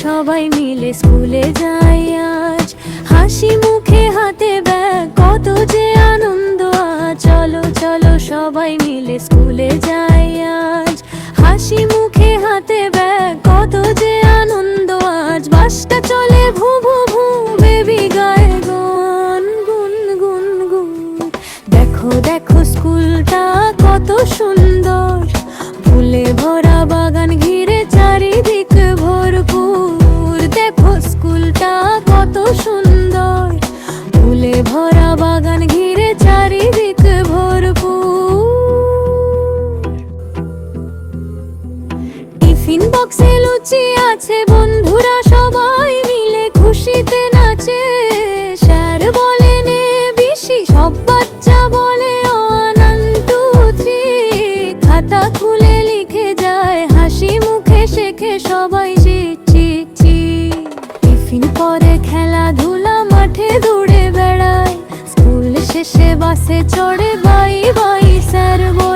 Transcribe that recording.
সবাই মিলে স্কুলে যাই আজ, হাসি মুখে হাতে ব্যাগ, কত যে আনন্দ আজ। চলো চলো সবাই মিলে স্কুলে যাই আজ, হাসি মুখে হাতে ব্যাগ, কত যে আনন্দ আজ। বাসটা চলে ভু ভু ভু, বেবি গায়ে গান গুন গুন গুন। দেখো দেখো স্কুলটা কত সুন্দর, ফুলে ভরা বাগান ঘিরে চারিদিক ভরপুর। দেখো স্কুলটা কত সুন্দর, ফুলে ভরা বাগান ঘিরে চারিদিক ভরপুর। টিফিন বক্সে লুচি আছে, বন্ধুরা সবাই মিলে খুশিতে নাচে। স্যার বলেন এবিসি, সব বাচ্চা বলে 1 2 3। খাতা খুলে লিখে যায়, হাসি মুখে শেখে সবাই চিক চিক চিক। টিফিন পরে খেলাধুলা, মাঠে দৌড়ে বেড়ায়। স্কুল শেষে বাসে চড়ে বাই বাই স্যার বলে।